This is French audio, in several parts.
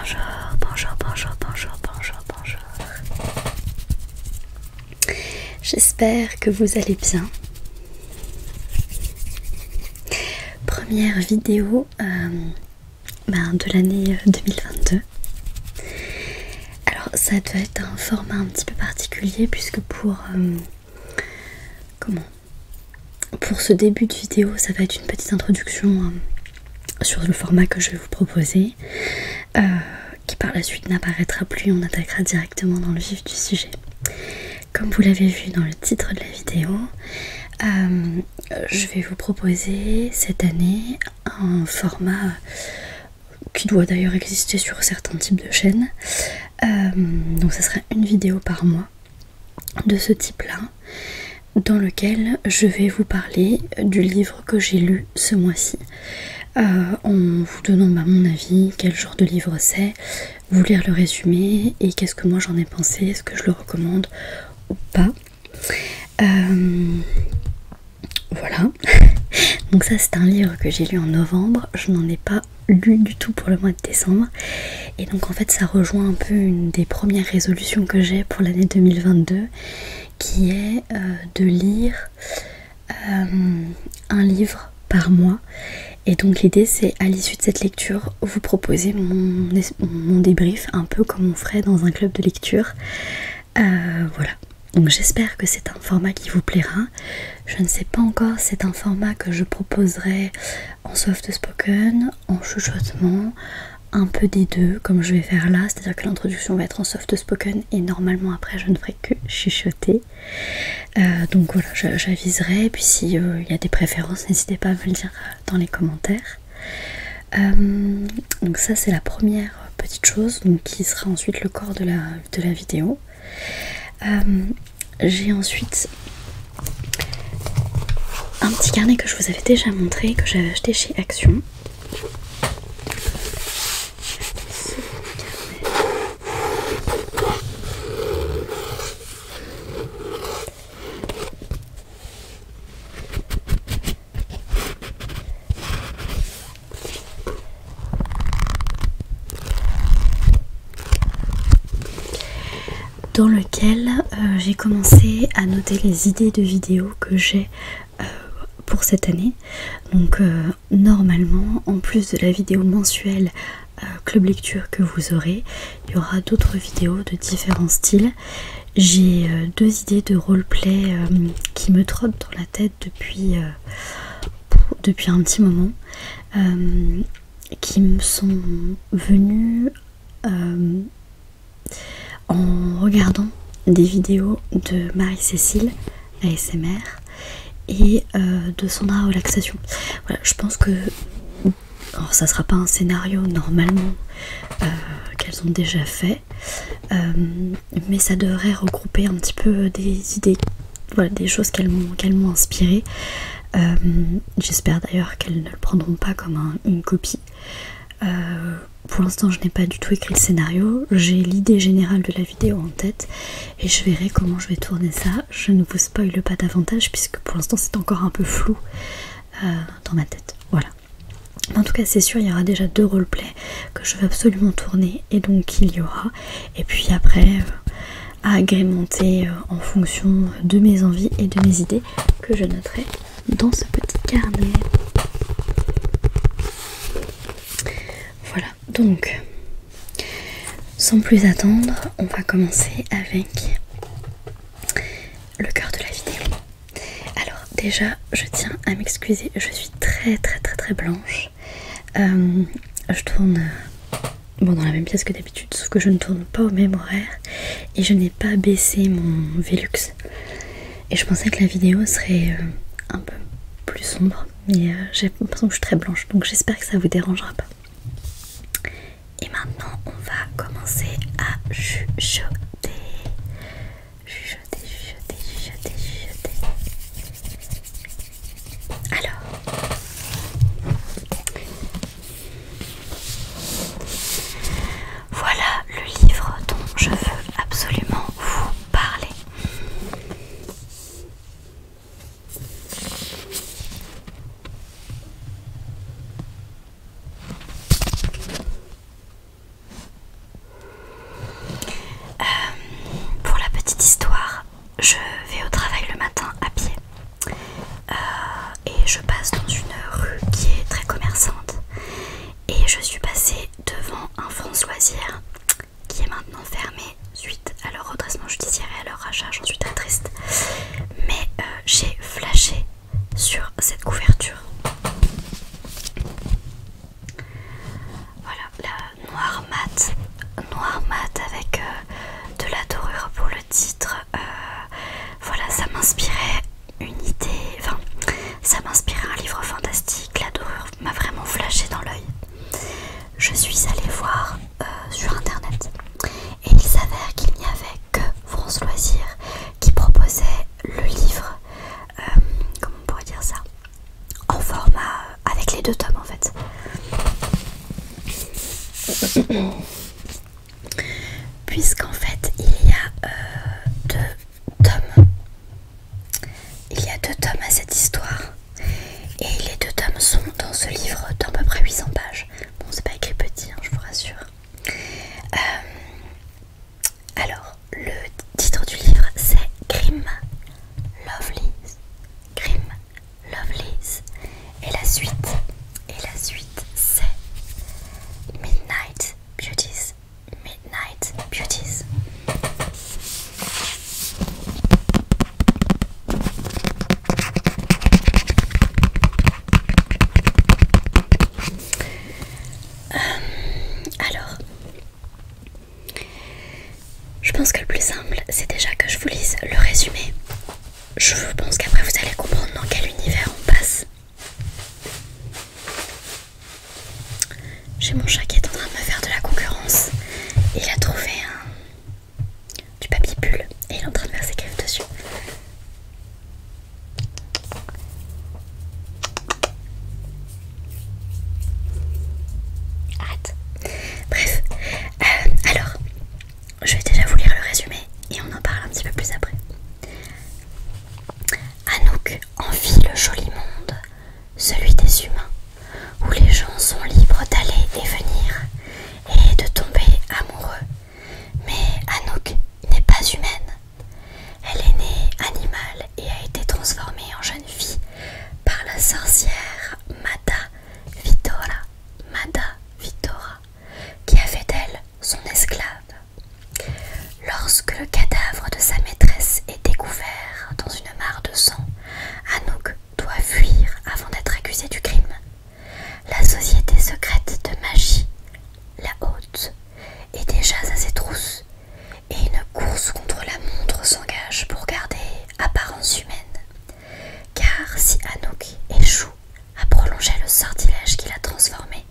Bonjour, bonjour, bonjour, bonjour, bonjour, bonjour. J'espère que vous allez bien. Première vidéo de l'année 2022. Alors ça doit être un format un petit peu particulier puisque pour ce début de vidéo, ça va être une petite introduction sur le format que je vais vous proposer, qui par la suite n'apparaîtra plus, on attaquera directement dans le vif du sujet. Comme vous l'avez vu dans le titre de la vidéo, je vais vous proposer cette année un format qui doit d'ailleurs exister sur certains types de chaînes. Donc ça sera une vidéo par mois de ce type-là, dans lequel je vais vous parler du livre que j'ai lu ce mois-ci, en vous donnant mon avis, quel genre de livre c'est, vous lire le résumé et qu'est-ce que moi j'en ai pensé, est-ce que je le recommande ou pas. Voilà. Donc ça c'est un livre que j'ai lu en novembre, je n'en ai pas lu du tout pour le mois de décembre, et donc en fait ça rejoint un peu une des premières résolutions que j'ai pour l'année 2022, qui est de lire un livre par mois. Et donc l'idée c'est, à l'issue de cette lecture, vous proposer mon débrief, un peu comme on ferait dans un club de lecture. Voilà. Donc j'espère que c'est un format qui vous plaira. Je ne sais pas encore si c'est un format que je proposerai en soft spoken, en chuchotement, un peu des deux, comme je vais faire là, c'est-à-dire que l'introduction va être en soft spoken et normalement après je ne ferai que chuchoter. Donc voilà, j'aviserai, et puis s'il y a des préférences, n'hésitez pas à me le dire dans les commentaires. Donc ça c'est la première petite chose, donc qui sera ensuite le corps de la vidéo. J'ai ensuite un petit carnet que je vous avais déjà montré, que j'avais acheté chez Action. Dans lequel j'ai commencé à noter les idées de vidéos que j'ai pour cette année. Donc normalement, en plus de la vidéo mensuelle Club Lecture que vous aurez, il y aura d'autres vidéos de différents styles. J'ai deux idées de roleplay qui me trottent dans la tête depuis un petit moment, qui me sont venues en regardant des vidéos de Marie-Cécile ASMR et de Sandra Relaxation. Voilà, je pense que ça sera pas un scénario normalement qu'elles ont déjà fait, mais ça devrait regrouper un petit peu des idées, voilà, des choses qu'elles m'ont inspirées. J'espère d'ailleurs qu'elles ne le prendront pas comme une copie. Pour l'instant je n'ai pas du tout écrit le scénario, j'ai l'idée générale de la vidéo en tête et je verrai comment je vais tourner ça. Je ne vous spoile pas davantage puisque pour l'instant c'est encore un peu flou dans ma tête. Voilà. En tout cas c'est sûr, il y aura déjà deux roleplays que je veux absolument tourner, et donc il y aura, et puis après à agrémenter en fonction de mes envies et de mes idées que je noterai dans ce petit carnet. Voilà, donc sans plus attendre, on va commencer avec le cœur de la vidéo. Alors déjà, je tiens à m'excuser, je suis très blanche. Je tourne dans la même pièce que d'habitude, sauf que je ne tourne pas au même horaire et je n'ai pas baissé mon Velux. Et je pensais que la vidéo serait un peu plus sombre, mais j'ai l'impression que je suis très blanche, donc j'espère que ça vous dérangera pas. Et maintenant, on va commencer à chuchoter. Chuchoter. Alors, voilà le livre dont je veux absolument vous parler. et je suis passée devant un France Loisirs qui est maintenant fermé suite à leur redressement judiciaire et à leur rachat. J'en suis très triste, mais j'ai flashé sur cette couverture. Voilà, la noir mat avec de la dorure pour le titre. Voilà, ça m'inspirait une idée, enfin ça m'inspirait un livre fantastique. La dorure m'a vraiment flashé dans l'œil. Je suis allée voir sur internet et il s'avère qu'il n'y avait que France Loisirs qui proposait le livre, comment on pourrait dire ça, en format avec les 2 tomes en fait. Puisqu'en fait il y a 2 tomes. Il y a 2 tomes à cette histoire. Et les 2 tomes sont dans ce livre d'à peu près 800 pages. Bon, c'est pas écrit petit, hein, je vous rassure. Alors, le titre du livre c'est Grim Lovelies. Grim Lovelies. Et la suite c'est Midnight Beauties. Midnight Beauties. Alors, je pense que le plus simple, c'est déjà que je vous lise le résumé. Je pense qu'après vous allez comprendre dans quel univers on passe. J'ai mon chat qui est en train de me faire de la concurrence. Il a trouvé du papier bulle et il est en train de faire ses griffes dessus. Arrête. Bref, alors, je vais déjà vous lire le résumé et on en parle un petit peu plus après. Anouk envie le joli monde, celui des humains, où les gens sont libres d'aller et venir et de tomber amoureux. Mais Anouk n'est pas humaine. Elle est née animale et a été transformée en jeune fille par la sorcière Mada Vitora, qui a fait d'elle son esclave. Lorsque le cadavre de sa maîtresse est découvert dans une mare de sang, Anouk doit fuir avant d'être accusée du crime. La société secrète de magie, la Haute, est déjà à ses trousses et une course contre la montre s'engage pour garder apparence humaine. Car si Anouk échoue à prolonger le sortilège qui l'a transformée,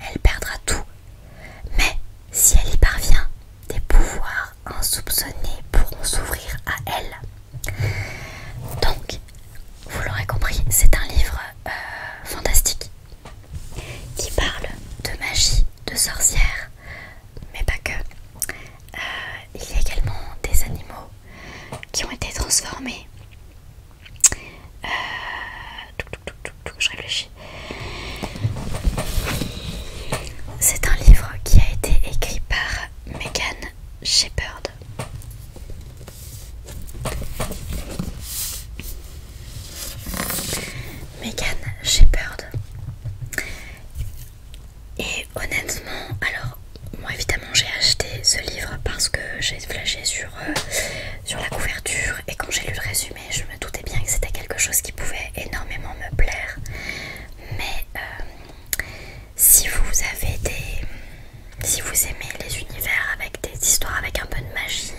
elle perdra tout. Mais si elle y parvient, des pouvoirs insoupçonnés pourront s'ouvrir à elle. Donc, vous l'aurez compris, c'est un livre fantastique qui parle de magie, de sorcières, mais pas que. Il y a également des animaux qui ont été transformés. Je réfléchis. C'est un livre qui a été écrit par Megan Shepherd. Megan Shepherd. Et honnêtement, alors moi évidemment j'ai acheté ce livre parce que j'ai flashé sur la couverture et quand j'ai lu le résumé je me doutais bien que c'était quelque chose qui pouvait énormément me plaire. Mais si vous aimez les univers avec des histoires avec un peu de magie,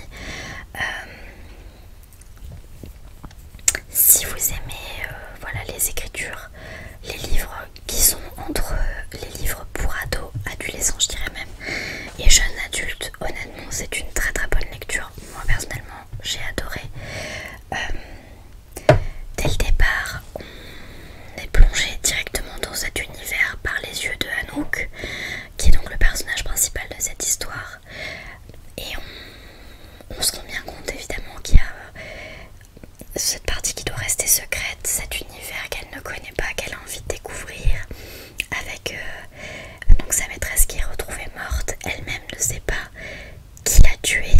si vous aimez voilà, les écritures, les livres qui sont entre les livres pour ados, adolescents je dirais même, et jeunes adultes, honnêtement c'est une très très bonne lecture. Moi personnellement j'ai adoré. Dès le départ on est plongé directement dans cet univers par les yeux de Anouk, qui est donc le personnage principal de cette histoire, et on se rend bien compte évidemment qu'il y a cette partie qui doit rester secrète, cet univers qu'elle ne connaît pas, qu'elle a envie de découvrir, avec donc sa maîtresse qui est retrouvée morte, elle-même ne sait pas qui l'a tuée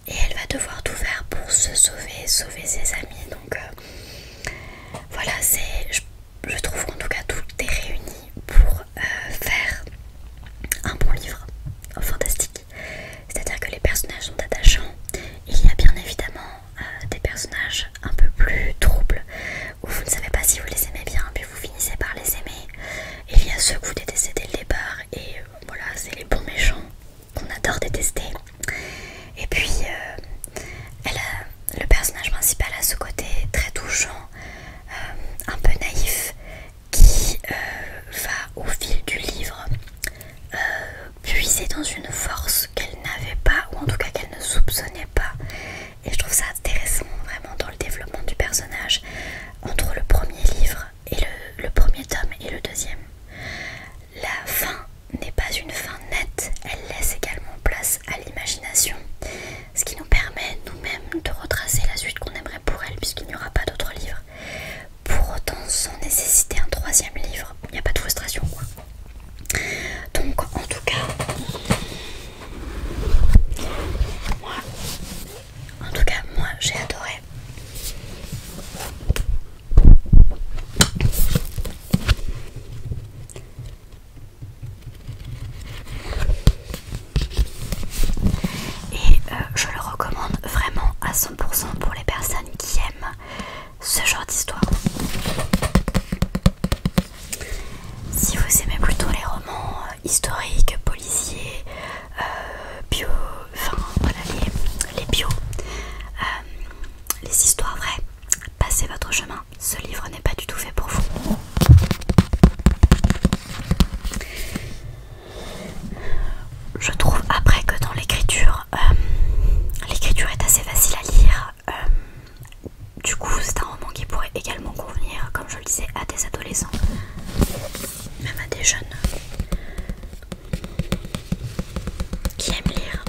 et elle va devoir tout faire pour se sauver, sauver ses amis. Donc voilà, je trouve qu'en tout cas tout est réuni pour faire puiser dans une force qu'elle n'avait pas, ou en tout cas qu'elle ne soupçonnait pas. Et je trouve ça intéressant vraiment dans le développement du personnage entre le premier livre et le premier tome et le deuxième. La fin n'est pas une fin nette, elle laisse également place à l'imagination, ce qui nous permet nous-mêmes de retracer la suite qu'on aimerait pour elle, puisqu'il n'y aura pas d'autres livres. Pour autant, sans nécessiter un troisième livre, il n'y a pas de frustration quoi. Donc en tout cas, moi j'ai adoré. Et je le recommande vraiment à 100% pour les personnes qui aiment ce genre d'histoire. Si vous aimez plutôt les romans historiques, policiers, bio, enfin voilà les bio, les histoires vraies, passez votre chemin. Ce livre n'est pas du tout fait pour vous. Je trouve après que dans l'écriture, l'écriture est assez facile à lire. Du coup, c'est un roman qui pourrait également convenir, comme je le disais, à des adolescents, même à des jeunes qui aiment lire.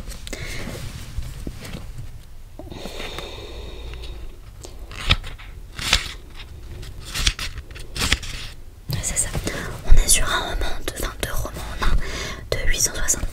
C'est ça. On est sur un roman de 22 romans en un de 875